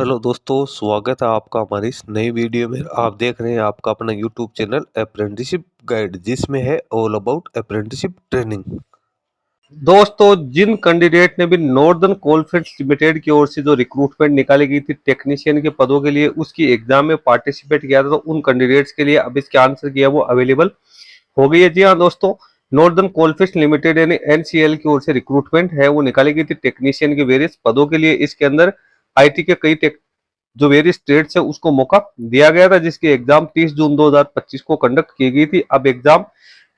Hello दोस्तों, स्वागत है आपका हमारी इस नई वीडियो में। आप देख रहे हैं आपका अपना यूट्यूब चैनल अप्रेंटिसशिप गाइड, जिसमें है ऑल अबाउट अप्रेंटिसशिप ट्रेनिंग। दोस्तों, जिन कैंडिडेट ने भी नॉर्दर्न कोलफील्ड्स लिमिटेड की ओर से जो रिक्रूटमेंट निकाली गई थी टेक्नीशियन के पदों के लिए, उसकी एग्जाम में पार्टिसिपेट किया था, तो उन कैंडिडेट्स के लिए अब इसके आंसर किया वो अवेलेबल हो गई है। जी हाँ दोस्तों, नॉर्दर्न कोलफील्ड्स लिमिटेड यानी एनसीएल की ओर से रिक्रूटमेंट है वो निकाली गई थी टेक्नीशियन के वेरियस पदों के लिए। इसके अंदर आईटी के कई जो वेरियस ट्रेड्स है उसको मौका दिया गया था, जिसकी एग्जाम 30 जून 2025 को कंडक्ट की गई थी। अब एग्जाम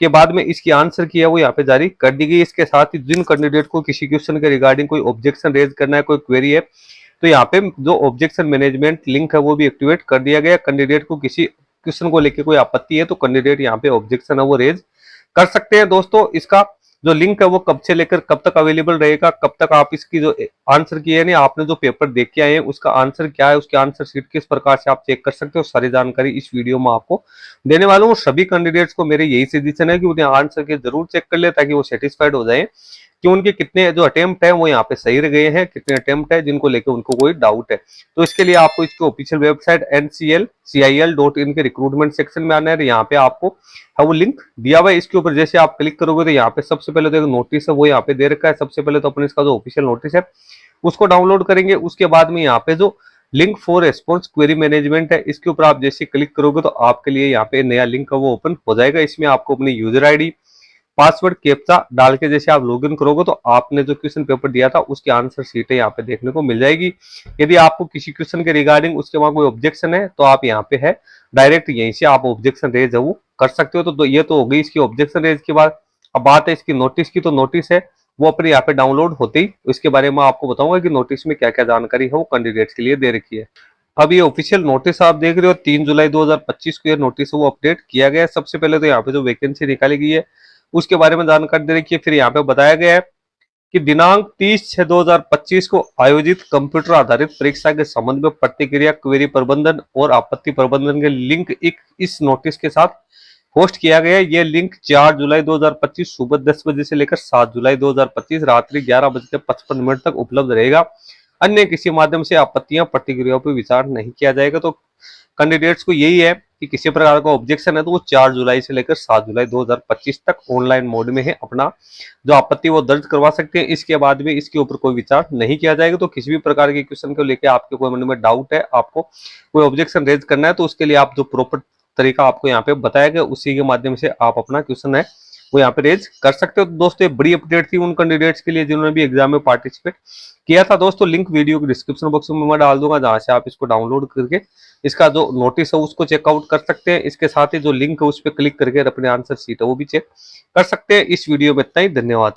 के बाद में इसकी आंसर की है वो यहाँ पे जारी कर दी गई। इसके साथ ही जिन कैंडिडेट को किसी क्वेश्चन के रिगार्डिंग कोई ऑब्जेक्शन रेज करना है, कोई क्वेरी है, तो यहाँ पे जो ऑब्जेक्शन मैनेजमेंट लिंक है वो भी एक्टिवेट कर दिया गया। कैंडिडेट को किसी क्वेश्चन को लेकर कोई आपत्ति है तो कैंडिडेट यहाँ पे ऑब्जेक्शन है वो रेज कर सकते हैं। दोस्तों, इसका जो लिंक है वो कब से लेकर कब तक अवेलेबल रहेगा, कब तक आप इसकी जो आंसर की है ना, आपने जो पेपर देख के आए हैं उसका आंसर क्या है, उसकी आंसर शीट किस प्रकार से आप चेक कर सकते हो, सारी जानकारी इस वीडियो में आपको देने वाला हूँ। सभी कैंडिडेट्स को मेरे यही सजेशन है कि उन्हें आंसर के जरूर चेक कर ले, ताकि वो सेटिस्फाइड हो जाए कि उनके कितने जो अटेम्प्ट है वो यहाँ पे सही रह गए हैं, कितने अटेम्प्ट है जिनको लेकर उनको कोई डाउट है। तो इसके लिए आपको इसके ऑफिशियल वेबसाइट nclcil.in के रिक्रूटमेंट सेक्शन में आना है। यहाँ पे आपको वो लिंक दिया हुआ है, इसके ऊपर जैसे आप क्लिक करोगे तो यहाँ पे सबसे पहले तो एक नोटिस है वो यहाँ पे दे रखा है। सबसे पहले तो अपन इसका जो ऑफिशियल नोटिस है उसको डाउनलोड करेंगे। उसके बाद में यहाँ पे जो link for response query management है, इसके ऊपर आप जैसे क्लिक करोगे तो आपके लिए यहाँ पे नया लिंक है वो ओपन हो जाएगा। इसमें आपको अपनी यूजर आईडी, पासवर्ड, कैप्चा डाल के जैसे आप लॉगिन करोगे तो आपने जो क्वेश्चन पेपर दिया था उसकी आंसर शीट यहाँ पे देखने को मिल जाएगी। यदि आपको किसी क्वेश्चन के रिगार्डिंग उसके बाद कोई ऑब्जेक्शन है तो आप यहाँ पे है डायरेक्ट यहीं से आप ऑब्जेक्शन रेज है वो कर सकते हो। तो ये तो हो गई इसकी ऑब्जेक्शन रेज के बाद। अब बात है इसकी नोटिस की, तो नोटिस है वो अपने यहाँ पे डाउनलोड होते ही इसके बारे में आपको बताऊंगा कि नोटिस में क्या क्या जानकारी है वो कैंडिडेट्स के लिए दे रखी है। अब ये ऑफिशियल नोटिस आप देख रहे हो, 3 जुलाई 2025 को ये नोटिस वो अपडेट किया गया है। सबसे पहले तो यहाँ पे जो वैकेंसी निकाली गई है उसके बारे में जानकारी दे रखी है। फिर यहाँ पे बताया गया है कि दिनांक 30/6/2025 को आयोजित कंप्यूटर आधारित परीक्षा के संबंध में प्रतिक्रिया, क्वेरी प्रबंधन और आपत्ति प्रबंधन के लिंक एक इस नोटिस के साथ पोस्ट किया गया है। ये लिंक 4 जुलाई 2025 सुबह 10 बजे से लेकर 7 जुलाई 2025 रात्रि 11:55 तक उपलब्ध रहेगा। अन्य किसी माध्यम से आपत्तियां, प्रतिक्रियाओं पर विचार नहीं किया जाएगा। तो कैंडिडेट्स को यही है कि किसी प्रकार का ऑब्जेक्शन है तो वो 4 जुलाई से लेकर 7 जुलाई 2025 तक ऑनलाइन मोड में है अपना जो आपत्ति वो दर्ज करवा सकते हैं। इसके बाद में इसके ऊपर कोई विचार नहीं किया जाएगा। तो किसी भी प्रकार के क्वेश्चन को लेकर आपके कोई मन में डाउट है, आपको कोई ऑब्जेक्शन रेज करना है, तो उसके लिए आप जो प्रॉपर तरीका आपको यहाँ पे बताया गया उसी के माध्यम से आप अपना क्वेश्चन है वो यहाँ पे रेज कर सकते हो। तो दोस्तों, ये बड़ी अपडेट थी उन कैंडिडेट्स के लिए जिन्होंने भी एग्जाम में पार्टिसिपेट किया था। दोस्तों, लिंक वीडियो के डिस्क्रिप्शन बॉक्स में मैं डाल दूंगा, जहां से आप इसको डाउनलोड करके इसका जो नोटिस है उसको चेकआउट कर सकते हैं। इसके साथ ही जो लिंक है उस पर क्लिक करके अपने आंसर शीट है वो भी चेक कर सकते हैं। इस वीडियो में इतना ही, धन्यवाद।